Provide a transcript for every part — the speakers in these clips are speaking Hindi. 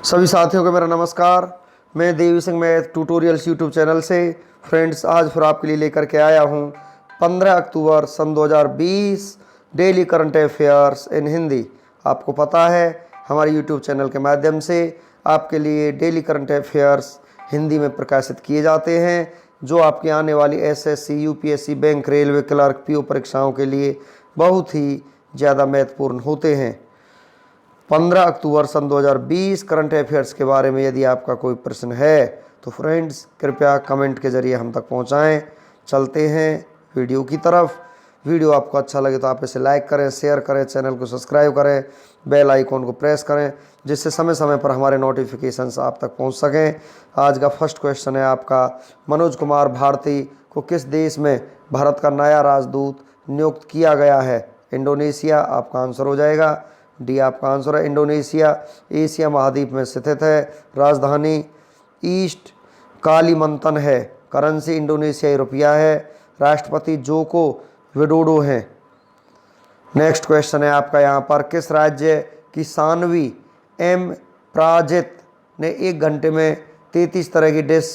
सभी साथियों को मेरा नमस्कार। मैं Devi Singh math tutorials YouTube channel से फ्रेंड्स आज फिर आपके लिए लेकर के आया हूँ 15 अक्टूबर सन 2020 daily current affairs in Hindi. आपको पता है हमारे यूट्यूब चैनल के माध्यम से आपके लिए डेली करंट अफेयर्स हिंदी में प्रकाशित किए जाते हैं, जो आपकी आने वाली SSC, UPSC, bank, railway, clerk, PO परीक्षाओं के लिए बहुत ही ज़्यादा महत्वपूर्ण होते हैं। 15 अक्टूबर सन 2020 करंट अफेयर्स के बारे में यदि आपका कोई प्रश्न है तो फ्रेंड्स कृपया कमेंट के ज़रिए हम तक पहुंचाएं। चलते हैं वीडियो की तरफ। वीडियो आपको अच्छा लगे तो आप इसे लाइक करें, शेयर करें, चैनल को सब्सक्राइब करें, बेल आइकॉन को प्रेस करें, जिससे समय समय पर हमारे नोटिफिकेशंस आप तक पहुंच सकें। आज का फर्स्ट क्वेश्चन है आपका, मनोज कुमार भारती को किस देश में भारत का नया राजदूत नियुक्त किया गया है? इंडोनेशिया आपका आंसर हो जाएगा। डी आपका आंसर है इंडोनेशिया। एशिया महाद्वीप में स्थित है। राजधानी ईस्ट कालीमंतन है। करेंसी इंडोनेशियाई रुपया है। राष्ट्रपति जोको विडोडो हैं। नेक्स्ट क्वेश्चन है आपका यहाँ पर, किस राज्य की सानवी एम प्राजित ने 1 घंटे में 33 तरह की डिश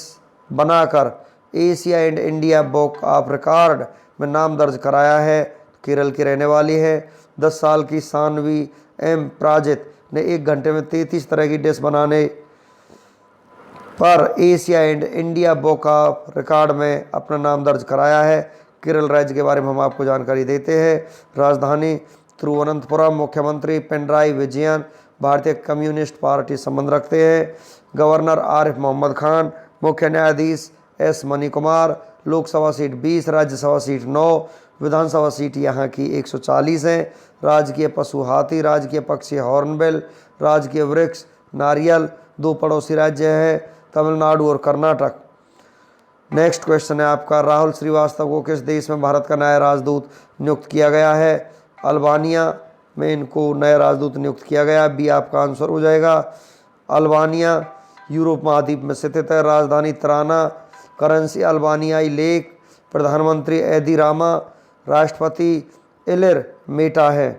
बनाकर Asia and India book of record में नाम दर्ज कराया है? केरल की रहने वाली है। 10 साल की सानवी एम प्राजित ने 1 घंटे में 33 तरह की डिश बनाने पर Asia and India book of record में अपना नाम दर्ज कराया है। केरल राज्य के बारे में हम आपको जानकारी देते हैं। राजधानी तिरुवनंतपुरम। मुख्यमंत्री पिनराई विजयन भारतीय कम्युनिस्ट पार्टी संबंध रखते हैं। गवर्नर आरिफ मोहम्मद खान। मुख्य न्यायाधीश S money Kumar. Lok Sabha seat 20, Rajya Sabha seat 9, विधानसभा सीट यहाँ की 140 है। राजकीय पशु हाथी, राजकीय पक्षी हॉर्नबिल, राजकीय वृक्ष नारियल। 2 पड़ोसी राज्य हैं, तमिलनाडु और कर्नाटक। नेक्स्ट क्वेश्चन है आपका, राहुल श्रीवास्तव को किस देश में भारत का नया राजदूत नियुक्त किया गया है? अल्बानिया में इनको नया राजदूत नियुक्त किया गया। बी आपका आंसर हो जाएगा। अल्बानिया यूरोप महाद्वीप में स्थित है। राजधानी तिराना। Currency अल्बानियाई lake. प्रधानमंत्री एदी रामा। राष्ट्रपति इलिर मेटा है।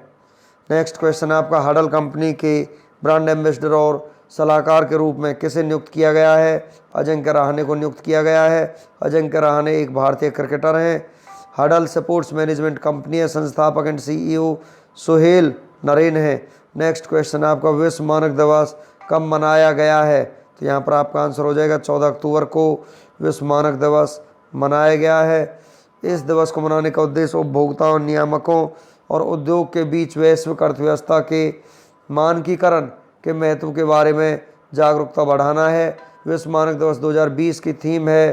नेक्स्ट क्वेश्चन है आपका, हडल कंपनी के ब्रांड एम्बेसडर और सलाहकार के रूप में किसे नियुक्त किया गया है? अजिंक्य रहाणे को नियुक्त किया गया है। अजिंक्य रहाणे एक भारतीय क्रिकेटर हैं। हडल स्पोर्ट्स मैनेजमेंट कंपनी है। संस्थापक एंड सीईओ सोहेल नरेन है। नेक्स्ट क्वेश्चन है आपका, विश्व मानक दिवस कब मनाया गया है? तो यहाँ पर आपका आंसर हो जाएगा 14 अक्टूबर को विश्व मानक दिवस मनाया गया है। इस दिवस को मनाने का उद्देश्य उपभोक्ताओं, नियामकों और उद्योग के बीच वैश्विक अर्थव्यवस्था के मानकीकरण के महत्व के बारे में जागरूकता बढ़ाना है। विश्व मानक दिवस 2020 की थीम है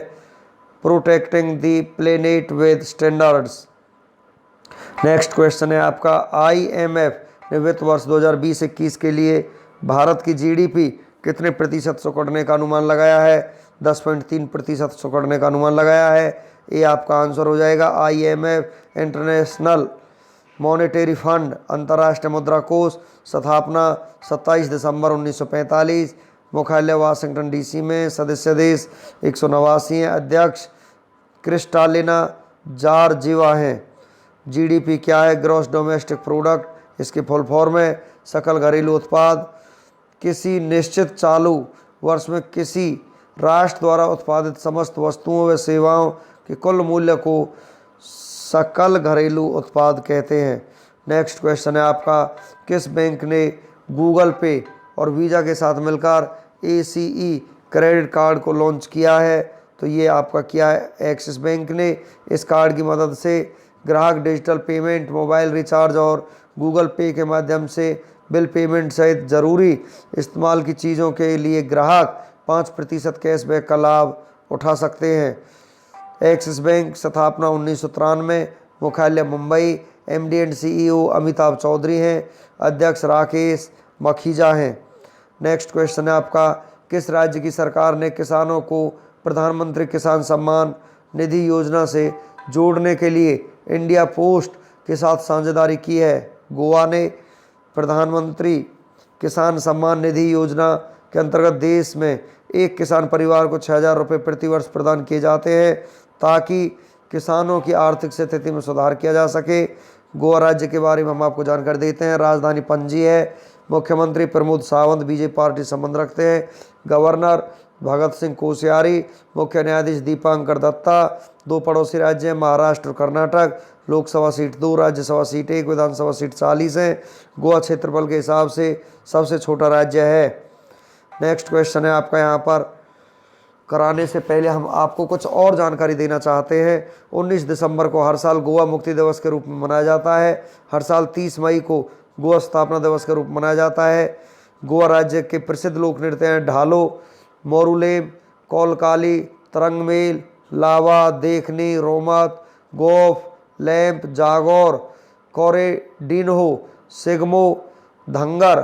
protecting the planet with standards. Next question है आपका, आईएमएफ ने वित्त वर्ष 2020-21 के लिए भारत की जीडीपी कितने प्रतिशत सिकुड़ने का अनुमान लगाया है? 10.3% सिकुड़ने का अनुमान लगाया है। ये आपका आंसर हो जाएगा। आईएमएफ इंटरनेशनल मॉनेटरी फंड अंतर्राष्ट्रीय मुद्रा कोष, स्थापना 27 दिसंबर 1945, मुख्यालय वाशिंगटन डीसी में, सदस्य देश 189 हैं, अध्यक्ष क्रिस्टालिना जॉर्जिवा हैं। जीडीपी क्या है? ग्रॉस डोमेस्टिक प्रोडक्ट इसकी फुल फॉर्म है। सकल घरेलू उत्पाद किसी निश्चित चालू वर्ष में किसी राष्ट्र द्वारा उत्पादित समस्त वस्तुओं व सेवाओं के कुल मूल्य को सकल घरेलू उत्पाद कहते हैं। नेक्स्ट क्वेश्चन है आपका, किस बैंक ने गूगल पे और वीज़ा के साथ मिलकर एसीई क्रेडिट कार्ड को लॉन्च किया है? तो ये आपका क्या है? एक्सिस बैंक ने। इस कार्ड की मदद से ग्राहक डिजिटल पेमेंट, मोबाइल रिचार्ज और गूगल पे के माध्यम से बिल पेमेंट सहित ज़रूरी इस्तेमाल की चीज़ों के लिए ग्राहक 5% कैशबैक का लाभ उठा सकते हैं। एक्सिस बैंक स्थापना 1993, मुख्यालय Mumbai, MD and CEO Amitabh Chaudhary हैं, अध्यक्ष राकेश मखीजा हैं। नेक्स्ट क्वेश्चन है आपका, किस राज्य की सरकार ने किसानों को प्रधानमंत्री किसान सम्मान निधि योजना से जोड़ने के लिए इंडिया पोस्ट के साथ साझेदारी की है? गोवा ने। प्रधानमंत्री किसान सम्मान निधि योजना के अंतर्गत देश में एक किसान परिवार को 6,000 रुपये प्रति वर्ष प्रदान किए जाते हैं ताकि किसानों की आर्थिक स्थिति में सुधार किया जा सके। गोवा राज्य के बारे में हम आपको जानकारी देते हैं। राजधानी पणजी है। मुख्यमंत्री प्रमोद सावंत बीजेपी पार्टी संबंध रखते हैं। गवर्नर भगत सिंह कोश्यारी। मुख्य न्यायाधीश दीपांकर दत्ता। 2 पड़ोसी राज्य हैं महाराष्ट्र और कर्नाटक। लोकसभा सीट 2, राज्यसभा सीट 1, विधानसभा सीट 40 है। गोवा क्षेत्रफल के हिसाब से सबसे छोटा राज्य है। नेक्स्ट क्वेश्चन है आपका यहाँ पर कराने से पहले हम आपको कुछ और जानकारी देना चाहते हैं। 19 दिसंबर को हर साल गोवा मुक्ति दिवस के रूप में मनाया जाता है। हर साल 30 मई को गोवा स्थापना दिवस के रूप में मनाया जाता है। गोवा राज्य के प्रसिद्ध लोक नृत्य हैं ढालो, मोरुलेम, कोलकाली, तरंगमेल, लावा, देखनी, रोमत, गोफ, लैंप, जागोर, कोरेडिन्हो, सिगमो, धंगर,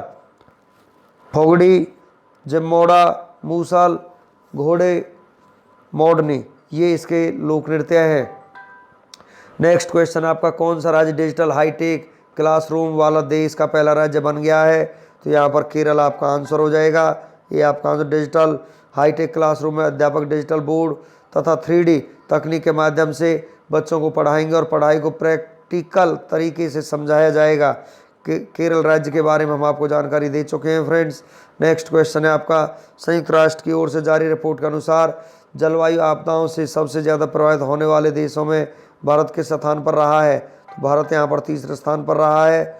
फोगड़ी, जिम्मोड़ा, मूसल, घोड़े, मोडनी, ये इसके लोक नृत्य हैं। नेक्स्ट क्वेश्चन आपका कौन सा राज्य डिजिटल हाईटेक क्लासरूम वाला देश का पहला राज्य बन गया है? तो यहाँ पर केरल आपका आंसर हो जाएगा। ये आपका आंसर डिजिटल हाईटेक क्लासरूम में अध्यापक डिजिटल बोर्ड तथा 3D तकनीक के माध्यम से बच्चों को पढ़ाएंगे और पढ़ाई को प्रैक्टिकल तरीके से समझाया जाएगा। केरल राज्य के बारे में हम आपको जानकारी दे चुके हैं फ्रेंड्स। नेक्स्ट क्वेश्चन है आपका संयुक्त राष्ट्र की ओर से जारी रिपोर्ट के अनुसार जलवायु आपदाओं से सबसे ज़्यादा प्रभावित होने वाले देशों में भारत किस स्थान पर रहा है? तो भारत यहाँ पर 3रे स्थान पर रहा है।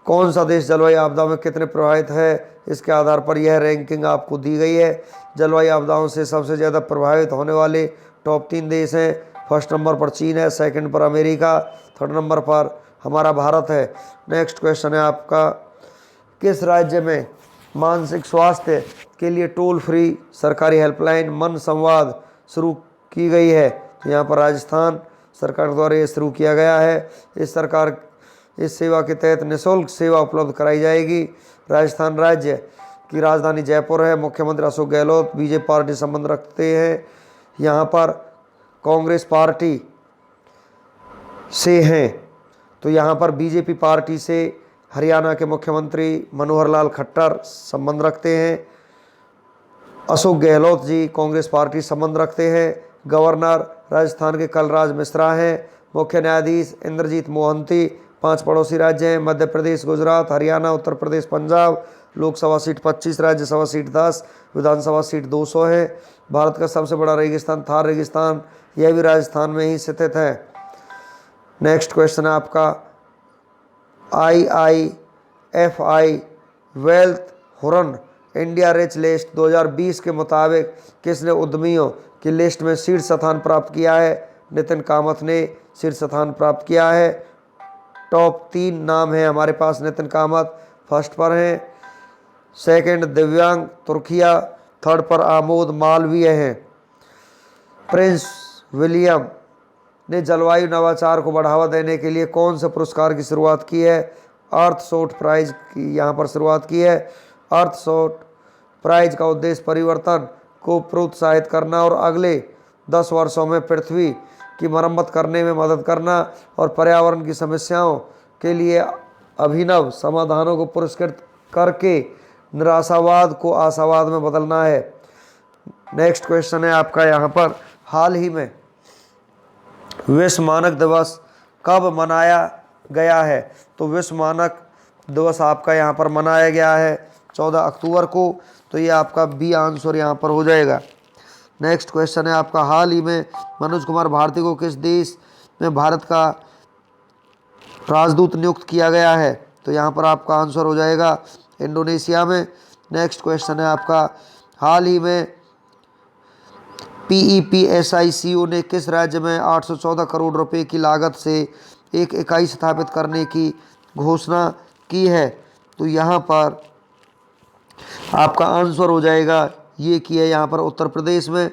कौन सा देश जलवायु आपदाओं में कितने प्रभावित है, इसके आधार पर यह रैंकिंग आपको दी गई है। जलवायु आपदाओं से सबसे ज़्यादा प्रभावित होने वाले टॉप 3 देश हैं। फर्स्ट नंबर पर चीन है, सेकंड पर अमेरिका, थर्ड नंबर पर हमारा भारत है। नेक्स्ट क्वेश्चन है आपका किस राज्य में मानसिक स्वास्थ्य के लिए टोल फ्री सरकारी हेल्पलाइन मन संवाद शुरू की गई है? तो यहाँ पर राजस्थान सरकार द्वारा ये शुरू किया गया है। इस सेवा के तहत निःशुल्क सेवा उपलब्ध कराई जाएगी। राजस्थान राज्य की राजधानी जयपुर है। मुख्यमंत्री अशोक गहलोत बीजेपी पार्टी संबंध रखते हैं। यहाँ पर कांग्रेस पार्टी से हैं, तो यहाँ पर बीजेपी पार्टी से हरियाणा के मुख्यमंत्री मनोहर लाल खट्टर संबंध रखते हैं। अशोक गहलोत जी कांग्रेस पार्टी संबंध रखते हैं। गवर्नर राजस्थान के कलराज मिश्रा हैं। मुख्य न्यायाधीश इंद्रजीत मोहंती। 5 पड़ोसी राज्य हैं मध्य प्रदेश, गुजरात, हरियाणा, उत्तर प्रदेश, पंजाब। लोकसभा सीट 25, राज्यसभा सीट 10, विधानसभा सीट 200 है। भारत का सबसे बड़ा रेगिस्तान थार रेगिस्तान, यह भी राजस्थान में ही स्थित है। नेक्स्ट क्वेश्चन है आपका IIFI wealth Huron India rich list 2020 के मुताबिक किसने उद्यमियों की लिस्ट में शीर्ष स्थान प्राप्त किया है? नितिन कामत ने शीर्ष स्थान प्राप्त किया है। टॉप 3 नाम है हमारे पास। नितिन कामत फर्स्ट पर हैं, सेकंड दिव्यांग तुर्किया, थर्ड पर आमोद मालवीय हैं। प्रिंस विलियम ने जलवायु नवाचार को बढ़ावा देने के लिए कौन से पुरस्कार की शुरुआत की है? अर्थशॉट प्राइज की यहाँ पर शुरुआत की है। अर्थशॉट प्राइज का उद्देश्य परिवर्तन को प्रोत्साहित करना और अगले 10 वर्षों में पृथ्वी की मरम्मत करने में मदद करना और पर्यावरण की समस्याओं के लिए अभिनव समाधानों को पुरस्कृत करके निराशावाद को आशावाद में बदलना है। नेक्स्ट क्वेश्चन है आपका यहाँ पर हाल ही में विश्व मानक दिवस कब मनाया गया है? तो विश्व मानक दिवस आपका यहाँ पर मनाया गया है 14 अक्टूबर को। तो ये आपका बी आंसर यहाँ पर हो जाएगा। नेक्स्ट क्वेश्चन है आपका हाल ही में मनोज कुमार भारती को किस देश में भारत का राजदूत नियुक्त किया गया है? तो यहाँ पर आपका आंसर हो जाएगा इंडोनेशिया में। नेक्स्ट क्वेश्चन है आपका हाल ही में PEPSICO ने किस राज्य में 814 करोड़ रुपए की लागत से एक इकाई स्थापित करने की घोषणा की है? तो यहाँ पर आपका आंसर हो जाएगा ये की है यहाँ पर उत्तर प्रदेश में।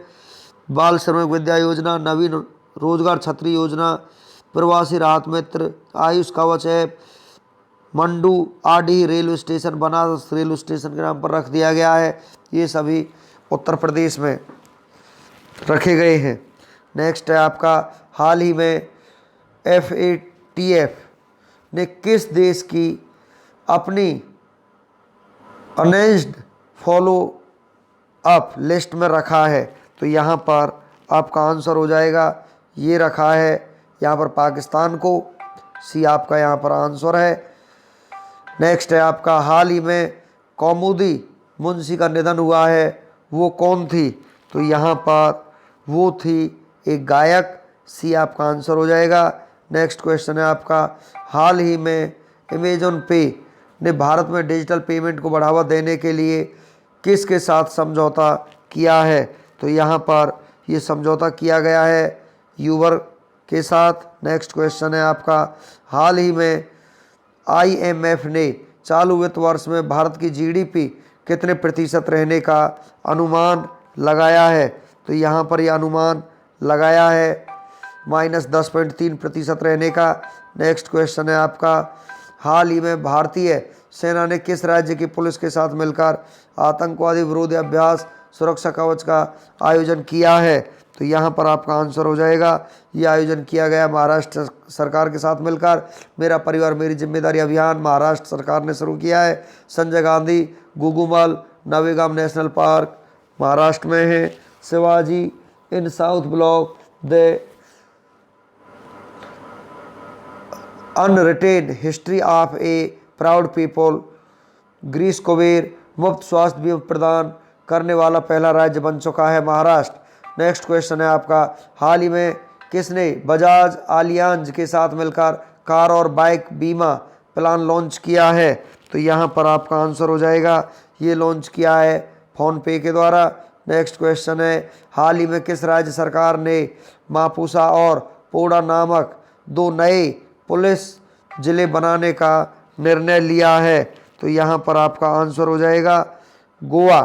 बाल श्रमिक विद्या योजना, नवीन रोजगार छतरी योजना, प्रवासी राहत मित्र, आयुष कवच ऐप, मंडू आडी railway station Banaras railway station के नाम पर रख दिया गया है। ये सभी उत्तर प्रदेश में रखे गए हैं। नेक्स्ट है आपका हाल ही में FATF ने किस देश की अपनी अनेस्ड फॉलो अप लिस्ट में रखा है? तो यहाँ पर आपका आंसर हो जाएगा ये रखा है यहाँ पर पाकिस्तान को। सी आपका यहाँ पर आंसर है। नेक्स्ट है आपका हाल ही में कौमुदी मुंशी का निधन हुआ है, वो कौन थी? तो यहाँ पर वो थी एक गायक। सी आपका आंसर हो जाएगा। नेक्स्ट क्वेश्चन है आपका हाल ही में अमेजॉन पे ने भारत में डिजिटल पेमेंट को बढ़ावा देने के लिए किसके साथ समझौता किया है? तो यहाँ पर ये समझौता किया गया है यूबर के साथ। नेक्स्ट क्वेश्चन है आपका हाल ही में आईएमएफ ने चालू वित्त वर्ष में भारत की जीडीपी कितने प्रतिशत रहने का अनुमान लगाया है? तो यहाँ पर यह अनुमान लगाया है -10.3% रहने का। नेक्स्ट क्वेश्चन है आपका हाल ही में भारतीय सेना ने किस राज्य की पुलिस के साथ मिलकर आतंकवादी विरोधी अभ्यास सुरक्षा कवच का आयोजन किया है? तो यहाँ पर आपका आंसर हो जाएगा, ये आयोजन किया गया महाराष्ट्र सरकार के साथ मिलकर। मेरा परिवार मेरी जिम्मेदारी अभियान महाराष्ट्र सरकार ने शुरू किया है। संजय गांधी गुगुमल नवेगाम नेशनल पार्क महाराष्ट्र में है। Shivaji in south block the unwritten history of a proud people. ग्रीस कुबेर मुफ्त स्वास्थ्य बीमा प्रदान करने वाला पहला राज्य बन चुका है महाराष्ट्र। नेक्स्ट क्वेश्चन है आपका हाल ही में किसने बजाज आलियांज के साथ मिलकर कार और बाइक बीमा प्लान लॉन्च किया है? तो यहाँ पर आपका आंसर हो जाएगा, ये लॉन्च किया है फ़ोन पे के द्वारा। नेक्स्ट क्वेश्चन है हाल ही में किस राज्य सरकार ने मापुसा और पोडा नामक 2 नए पुलिस जिले बनाने का निर्णय लिया है? तो यहाँ पर आपका आंसर हो जाएगा गोवा।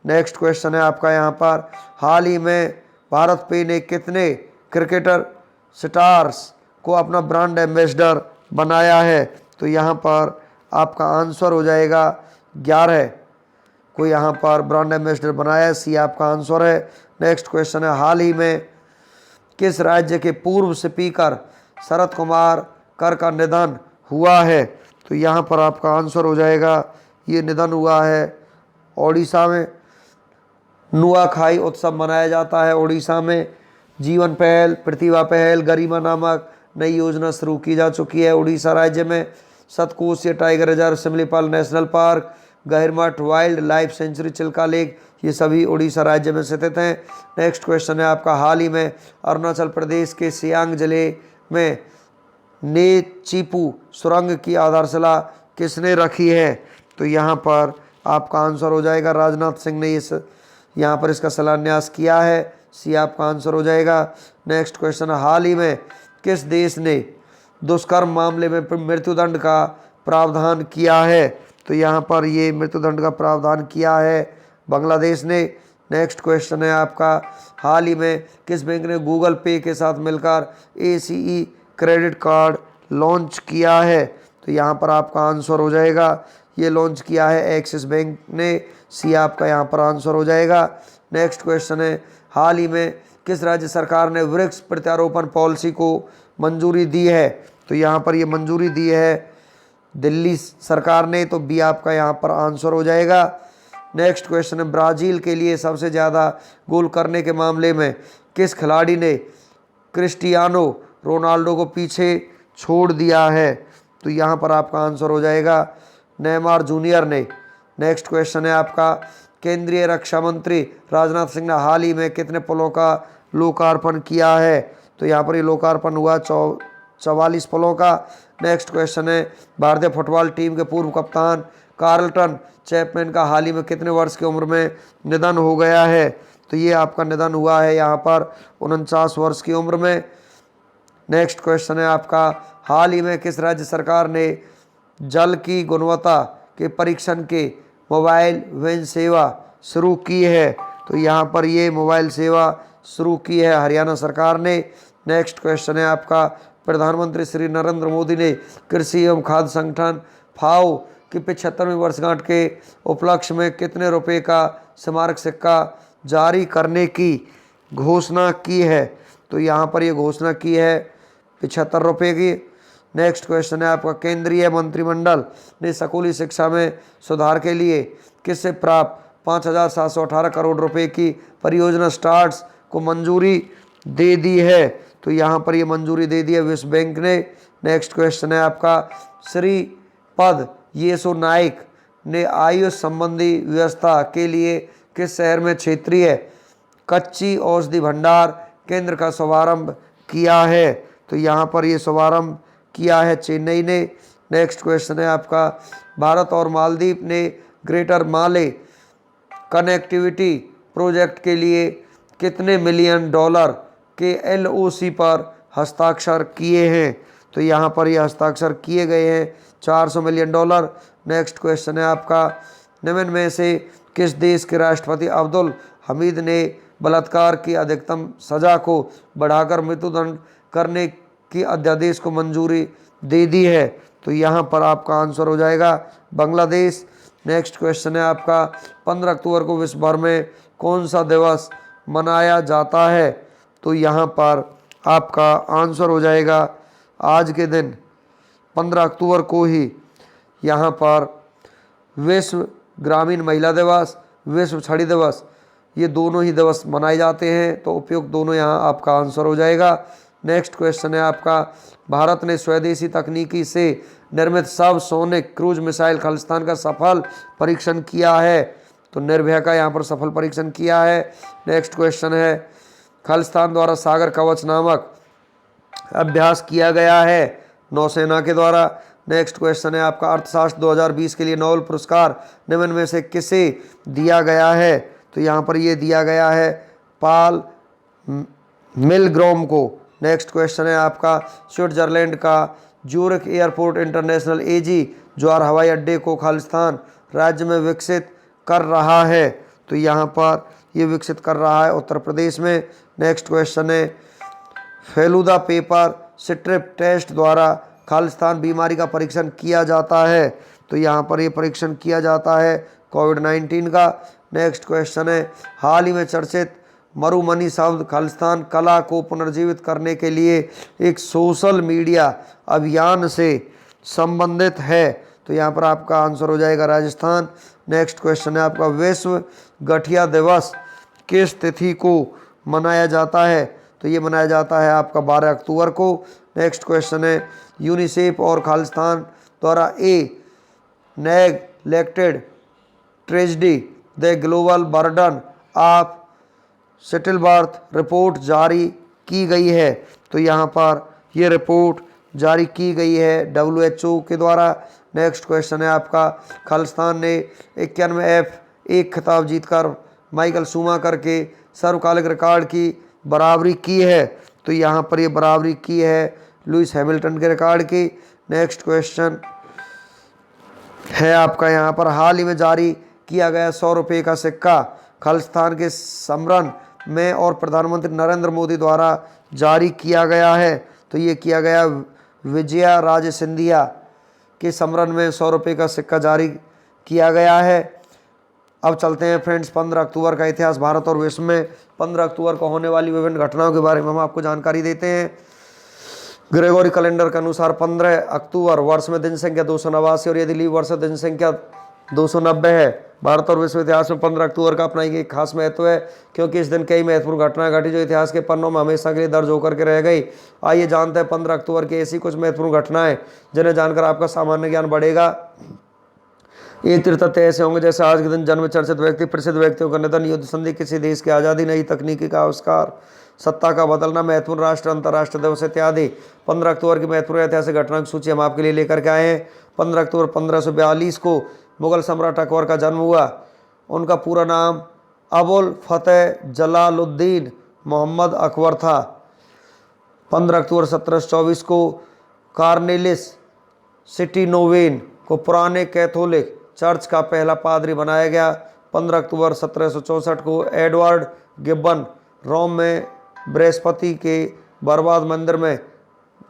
नेक्स्ट क्वेश्चन है आपका यहाँ पर हाल ही में भारत पे ने कितने क्रिकेटर स्टार्स को अपना ब्रांड एम्बेसडर बनाया है? तो यहाँ पर आपका आंसर हो जाएगा 11 को यहाँ पर ब्रांड एम्बेसडर बनाया है। सी आपका आंसर है। नेक्स्ट क्वेश्चन है हाल ही में किस राज्य के पूर्व स्पीकर शरद कुमार कर का निधन हुआ है? तो यहाँ पर आपका आंसर हो जाएगा, ये निधन हुआ है ओडिशा में। नुआखाई उत्सव मनाया जाता है ओडिशा में। जीवन पहल प्रतिभा पहल गरिमा नामक नई योजना शुरू की जा चुकी है उड़ीसा राज्य में। Satkosia tiger reserve Similipal national park गहिरमठ wild life sanctuary Chilka lake ये सभी उड़ीसा राज्य में स्थित हैं। नेक्स्ट क्वेश्चन है आपका हाल ही में अरुणाचल प्रदेश के सियांग जिले में नेचीपू सुरंग की आधारशिला किसने रखी है? तो यहाँ पर आपका आंसर हो जाएगा राजनाथ सिंह ने यहाँ पर इसका शिलान्यास किया है। सी आपका आंसर हो जाएगा। नेक्स्ट क्वेश्चन हाल ही में किस देश ने दुष्कर्म मामले में मृत्युदंड का प्रावधान किया है? तो यहाँ पर ये मृत्युदंड का प्रावधान किया है बांग्लादेश ने। नेक्स्ट क्वेश्चन है आपका हाल ही में किस बैंक ने गूगल पे के साथ मिलकर ACE क्रेडिट कार्ड लॉन्च किया है? तो यहाँ पर आपका आंसर हो जाएगा, ये लॉन्च किया है एक्सिस बैंक ने। सी आपका यहाँ पर आंसर हो जाएगा। नेक्स्ट क्वेश्चन है हाल ही में किस राज्य सरकार ने वृक्ष प्रत्यारोपण पॉलिसी को मंजूरी दी है? तो यहाँ पर ये मंजूरी दी है दिल्ली सरकार ने। तो बी आपका यहाँ पर आंसर हो जाएगा। नेक्स्ट क्वेश्चन है ब्राज़ील के लिए सबसे ज़्यादा गोल करने के मामले में किस खिलाड़ी ने क्रिस्टियानो रोनाल्डो को पीछे छोड़ दिया है? तो यहाँ पर आपका आंसर हो जाएगा नेमार जूनियर ने। नेक्स्ट क्वेश्चन है आपका केंद्रीय रक्षा मंत्री राजनाथ सिंह ने हाल ही में कितने पुलों का लोकार्पण किया है? तो यहाँ पर ये लोकार्पण हुआ 44 पुलों का। नेक्स्ट क्वेश्चन है भारतीय फुटबॉल टीम के पूर्व कप्तान कार्लटन चैपमैन का हाल ही में कितने वर्ष की उम्र में निधन हो गया है? तो ये आपका निधन हुआ है यहाँ पर 49 वर्ष की उम्र में। नेक्स्ट क्वेश्चन है आपका हाल ही में किस राज्य सरकार ने जल की गुणवत्ता के परीक्षण के मोबाइल वैन सेवा शुरू की है? तो यहाँ पर ये मोबाइल सेवा शुरू की है हरियाणा सरकार ने। नेक्स्ट क्वेश्चन है आपका प्रधानमंत्री श्री नरेंद्र मोदी ने कृषि एवं खाद्य संगठन फाओ की 75वीं वर्षगांठ के उपलक्ष्य में कितने रुपए का स्मारक सिक्का जारी करने की घोषणा की है? तो यहाँ पर ये घोषणा की है 75 रुपये की। नेक्स्ट क्वेश्चन है आपका केंद्रीय मंत्रिमंडल ने स्कूली शिक्षा में सुधार के लिए किससे प्राप्त 5,718 करोड़ रुपए की परियोजना स्टार्ट्स को मंजूरी दे दी है? तो यहाँ पर ये मंजूरी दे दी है विश्व बैंक ने। नेक्स्ट क्वेश्चन है आपका श्रीपद येसो नाइक ने आयुष संबंधी व्यवस्था के लिए किस शहर में क्षेत्रीय कच्ची औषधि भंडार केंद्र का शुभारंभ किया है? तो यहाँ पर ये शुभारंभ किया है चेन्नई ने। नेक्स्ट क्वेश्चन है आपका, भारत और मालदीव ने ग्रेटर माले कनेक्टिविटी प्रोजेक्ट के लिए कितने मिलियन डॉलर के LOC पर हस्ताक्षर किए हैं? तो यहाँ पर ये हस्ताक्षर किए गए हैं 400 मिलियन डॉलर। नेक्स्ट क्वेश्चन है आपका, निम्न में से किस देश के राष्ट्रपति अब्दुल हमीद ने बलात्कार की अधिकतम सजा को बढ़ाकर मृत्युदंड करने की अध्यादेश को मंजूरी दे दी है? तो यहाँ पर आपका आंसर हो जाएगा बांग्लादेश। नेक्स्ट क्वेश्चन है आपका, 15 अक्टूबर को विश्व भर में कौन सा दिवस मनाया जाता है? तो यहाँ पर आपका आंसर हो जाएगा आज के दिन 15 अक्टूबर को ही यहाँ पर विश्व ग्रामीण महिला दिवस, विश्व छड़ी दिवस, ये दोनों ही दिवस मनाए जाते हैं। तो उपयुक्त दोनों यहाँ आपका आंसर हो जाएगा। नेक्स्ट क्वेश्चन है आपका, भारत ने स्वदेशी तकनीकी से निर्मित सब सोनिक क्रूज मिसाइल खालिस्तान का सफल परीक्षण किया है? तो निर्भया का यहाँ पर सफल परीक्षण किया है। नेक्स्ट क्वेश्चन है, खालिस्तान द्वारा सागर कवच नामक अभ्यास किया गया है नौसेना के द्वारा। नेक्स्ट क्वेश्चन है आपका, अर्थशास्त्र 2020 के लिए नोबेल पुरस्कार निम्न में से किसे दिया गया है? तो यहाँ पर ये दिया गया है पॉल मिलग्रोम को। नेक्स्ट क्वेश्चन है आपका, स्विट्जरलैंड का ज्यूरिख एयरपोर्ट इंटरनेशनल AG ज्वार हवाई अड्डे को खालिस्तान राज्य में विकसित कर रहा है? तो यहाँ पर ये विकसित कर रहा है उत्तर प्रदेश में। नेक्स्ट क्वेश्चन है, फेलुदा पेपर स्ट्रिप टेस्ट द्वारा खालिस्तान बीमारी का परीक्षण किया जाता है? तो यहाँ पर ये परीक्षण किया जाता है कोविड-19 का। नेक्स्ट क्वेश्चन है, हाल ही में चर्चित मरुमनी शब्द खालिस्तान कला को पुनर्जीवित करने के लिए एक सोशल मीडिया अभियान से संबंधित है? तो यहाँ पर आपका आंसर हो जाएगा राजस्थान। नेक्स्ट क्वेश्चन है आपका, विश्व गठिया दिवस किस तिथि को मनाया जाता है? तो ये मनाया जाता है आपका 12 अक्टूबर को। नेक्स्ट क्वेश्चन है, यूनिसेफ और खालिस्तान द्वारा neglected tragedy the global burden of stillbirth report जारी की गई है? तो यहाँ पर ये रिपोर्ट जारी की गई है WHO के द्वारा। नेक्स्ट क्वेश्चन है आपका, खालिस्तान ने 91F1 खिताब जीतकर माइकल शूमाकर के सर्वकालिक रिकॉर्ड की बराबरी की है? तो यहाँ पर ये बराबरी की है लुइस हैमिल्टन के रिकॉर्ड की। नेक्स्ट क्वेश्चन है आपका यहाँ पर, हाल ही में जारी किया गया 100 रुपये का सिक्का खालिस्तान के स्मरण में और प्रधानमंत्री नरेंद्र मोदी द्वारा जारी किया गया है? तो ये किया गया विजया राजे सिंधिया के स्मरण में 100 रुपये का सिक्का जारी किया गया है। अब चलते हैं फ्रेंड्स 15 अक्टूबर का इतिहास भारत और विश्व में। 15 अक्टूबर को होने वाली विभिन्न घटनाओं के बारे में हम आपको जानकारी देते हैं। ग्रेगोरी कैलेंडर के अनुसार 15 अक्टूबर वर्ष में दिन संख्या 289 और यदि लीप वर्ष दिन संख्या 290 है। भारत और विश्व इतिहास में 15 अक्टूबर का अपना एक खास महत्व है, क्योंकि इस दिन कई महत्वपूर्ण घटनाएं घटी जो इतिहास के पन्नों में हमेशा के लिए दर्ज होकर के रह गई। आइए जानते हैं 15 अक्टूबर की ऐसी कुछ महत्वपूर्ण घटनाएं जिन्हें जानकर आपका सामान्य ज्ञान बढ़ेगा। एक तथ्य ऐसे होंगे जैसे आज के दिन जन्म चर्चित व्यक्ति, प्रसिद्ध व्यक्तियों का निधन, युद्ध संधि, किसी देश की आज़ादी, नई तकनीकी का आविष्कार, सत्ता का बदलना, महत्वपूर्ण राष्ट्र अंतर्राष्ट्रीय दिवस इत्यादि। 15 अक्टूबर की महत्वपूर्ण ऐतिहासिक घटना की सूची हम आपके लिए लेकर के आए हैं। 15 अक्टूबर 1542 को मुगल सम्राट अकबर का जन्म हुआ। उनका पूरा नाम अबुल फतेह जलालुद्दीन मोहम्मद अकबर था। 15 अक्टूबर 1724 को कार्नेलिस सिटीनोवेन को पुराने कैथोलिक चर्च का पहला पादरी बनाया गया। 15 अक्टूबर 1764 को एडवर्ड गिब्बन रोम में बृहस्पति के बर्बाद मंदिर में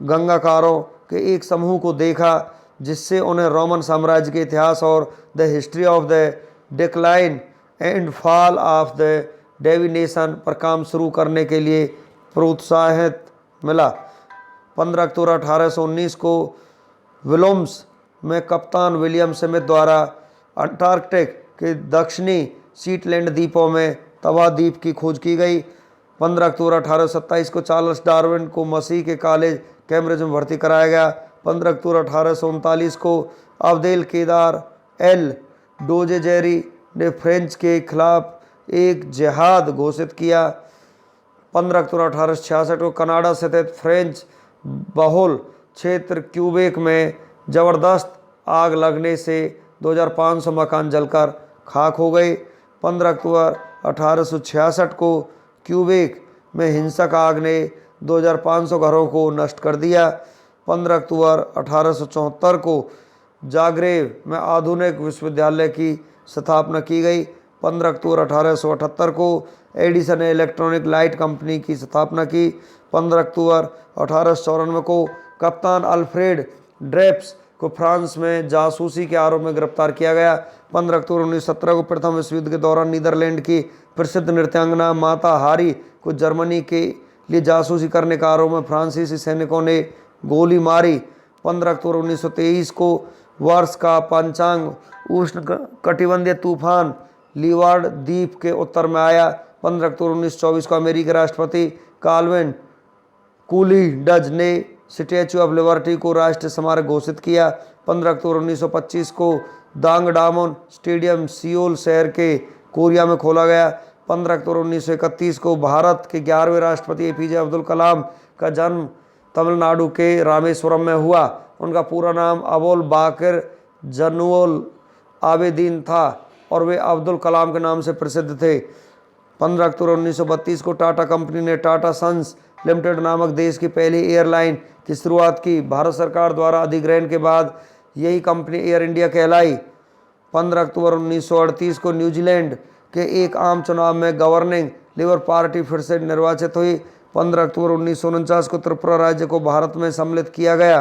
गंगाकारों के एक समूह को देखा, जिससे उन्हें रोमन साम्राज्य के इतिहास और the history of the decline and fall of the डेविनेशन पर काम शुरू करने के लिए प्रोत्साहित मिला। 15 अक्टूबर 1819 को विलोम्स में कप्तान विलियम स्मिथ द्वारा अंटार्कटिक के दक्षिणी शीटलैंड द्वीपों में तवा द्वीप की खोज की गई। 15 अक्टूबर 1827 को चार्ल्स डार्विन को मसीह के कॉलेज कैम्ब्रिज में भर्ती कराया गया। 15 अक्टूबर 1839 को अब्देल केदार एल डोजेजेरी ने फ्रेंच के खिलाफ एक जिहाद घोषित किया। 15 अक्टूबर 1866 को कनाडा स्थित फ्रेंच बहुल क्षेत्र क्यूबेक में ज़बरदस्त आग लगने से 2500 मकान जलकर खाक हो गए। 15 अक्टूबर 1866 को क्यूबेक में हिंसक आग ने 2500 घरों को नष्ट कर दिया। 15 अक्टूबर 1874 को जाग्रेब में आधुनिक विश्वविद्यालय की स्थापना की गई। 15 अक्टूबर 1878 को एडिसन ने इलेक्ट्रॉनिक लाइट कंपनी की स्थापना की। 15 अक्टूबर 1894 को कप्तान अल्फ्रेड ड्रेप्स को फ्रांस में जासूसी के आरोप में गिरफ्तार किया गया। 15 अक्टूबर 1917 को प्रथम विश्व युद्ध के दौरान नीदरलैंड की प्रसिद्ध नृत्यांगना माता हारी को जर्मनी के लिए जासूसी करने के आरोप में फ्रांसीसी सैनिकों ने गोली मारी। 15 अक्टूबर 1923 को वर्ष का पंचांग उष्ण कटिबंधीय तूफान लीवार्ड द्वीप के उत्तर में आया। 15 अक्टूबर 1924 को अमेरिकी राष्ट्रपति काल्विन कूलीडज ने स्टैच्यू ऑफ लिबर्टी को राष्ट्रीय स्मारक घोषित किया। 15 अक्टूबर 1925 को दांगडामोन स्टेडियम सियोल शहर के कोरिया में खोला गया। 15 अक्टूबर 1931 को भारत के 11वें राष्ट्रपति एपीजे अब्दुल कलाम का जन्म तमिलनाडु के रामेश्वरम में हुआ। उनका पूरा नाम अबुल बाकर जनुल आबेदीन था और वे अब्दुल कलाम के नाम से प्रसिद्ध थे। 15 अक्टूबर 1932 को टाटा कंपनी ने टाटा सन्स लिमिटेड नामक देश की पहली एयरलाइन की शुरुआत की। भारत सरकार द्वारा अधिग्रहण के बाद यही कंपनी एयर इंडिया कहलाई। 15 अक्टूबर 1938 को न्यूजीलैंड के एक आम चुनाव में गवर्निंग लेबर पार्टी फिर से निर्वाचित हुई। 15 अक्टूबर 1949 को त्रिपुरा राज्य को भारत में सम्मिलित किया गया।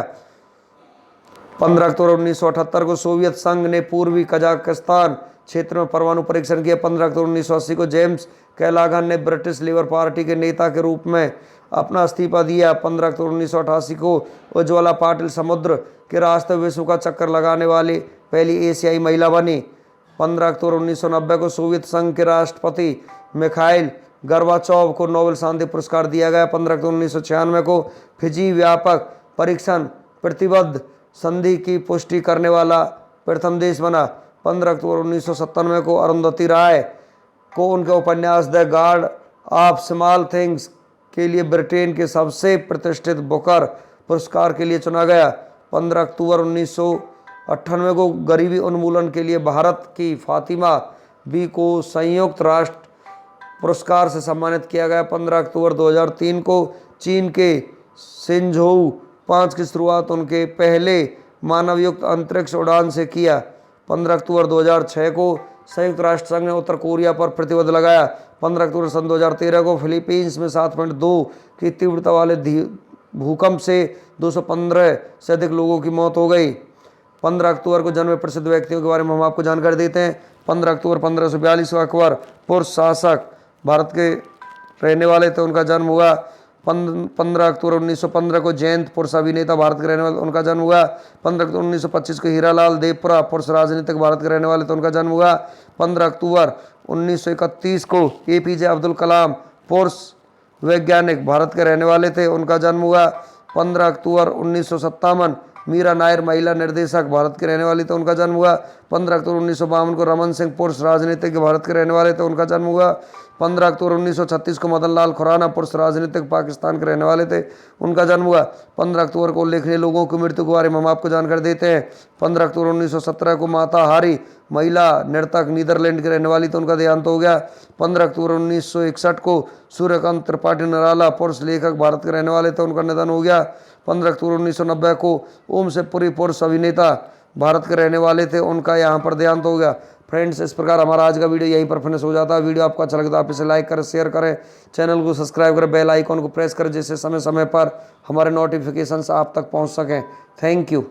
15 अक्टूबर 1978 को सोवियत संघ ने पूर्वी कजाकिस्तान क्षेत्र में परमाणु परीक्षण किया। 15 अक्टूबर 1980 को जेम्स कैलाघन ने ब्रिटिश लेबर पार्टी के नेता के रूप में अपना इस्तीफा दिया। 15 अक्टूबर 1988 को उज्ज्वला पाटिल समुद्र के रास्ते विश्व का चक्कर लगाने वाली पहली एशियाई महिला बनी। 15 अक्टूबर 1990 को सोवियत संघ के राष्ट्रपति मिखाइल गोर्बाचोव को नोबेल शांति पुरस्कार दिया गया। 15 अक्टूबर 1996 को फिजी व्यापक परीक्षण प्रतिबद्ध संधि की पुष्टि करने वाला प्रथम देश बना। 15 अक्टूबर 1997 को अरुंधति राय को उनके उपन्यास the God of small things के लिए ब्रिटेन के सबसे प्रतिष्ठित बुकर पुरस्कार के लिए चुना गया। 15 अक्टूबर 1998 को गरीबी उन्मूलन के लिए भारत की फातिमा बी को संयुक्त राष्ट्र पुरस्कार से सम्मानित किया गया। 15 अक्टूबर 2003 को चीन के शिनझोउ 5 की शुरुआत उनके पहले मानवयुक्त अंतरिक्ष उड़ान से किया। 15 अक्टूबर 2006 को संयुक्त राष्ट्र संघ ने उत्तर कोरिया पर प्रतिबंध लगाया। 15 अक्टूबर सन 2013 को फिलीपींस में 7.2 की तीव्रता वाले भूकंप से 215 से अधिक लोगों की मौत हो गई। 15 अक्टूबर को जन्मे प्रसिद्ध व्यक्तियों के बारे में हम आपको जानकारी देते हैं। 15 अक्टूबर 1542 को अकबर पुरुष शासक भारत के रहने वाले थे, उनका जन्म हुआ। 15 अक्टूबर 1915 को जयंत पुरुष अभिनेता भारत के रहने वाले, उनका जन्म हुआ। 15 अक्टूबर 1925 को हीरालाल देवपुरा पुरुष राजनीतिक भारत के रहने वाले थे, उनका जन्म हुआ। 15 अक्टूबर 1931 को एपीजे अब्दुल कलाम पुरुष वैज्ञानिक भारत के रहने वाले थे, उनका जन्म हुआ। 15 अक्टूबर 1957 मीरा नायर महिला निर्देशक भारत के रहने वाली थे, उनका जन्म हुआ। 15 अक्टूबर 1952 को रमन सिंह पुरुष राजनीतिक भारत के रहने वाले थे, उनका जन्म हुआ। 15 अक्टूबर 1936 को मदन लाल खुराना पुरुष राजनीतिक पाकिस्तान के रहने वाले थे, उनका जन्म हुआ। 15 अक्टूबर को उल्लेखनीय लोगों की मृत्यु के बारे में हम आपको जानकारी देते हैं। 15 अक्टूबर 1917 को माता हारी महिला नर्तक नीदरलैंड के रहने वाली थी, उनका देहांत हो गया। 15 अक्टूबर 1961 को सूर्यकांत त्रिपाठी निराला पुरुष लेखक भारत के रहने वाले थे, उनका निधन हो गया। 15 अक्टूबर 1990 को ओम से पुरी पुरुष अभिनेता भारत के रहने वाले थे, उनका यहाँ पर देहांत हो गया। फ्रेंड्स, इस प्रकार हमारा आज का वीडियो यहीं पर फिनिश हो जाता है। वीडियो आपको अच्छा लगे तो आप इसे लाइक करें, शेयर करें, चैनल को सब्सक्राइब करें, बेल आइकॉन को प्रेस करें, जिससे समय समय पर हमारे नोटिफिकेशंस आप तक पहुंच सकें। Thank you.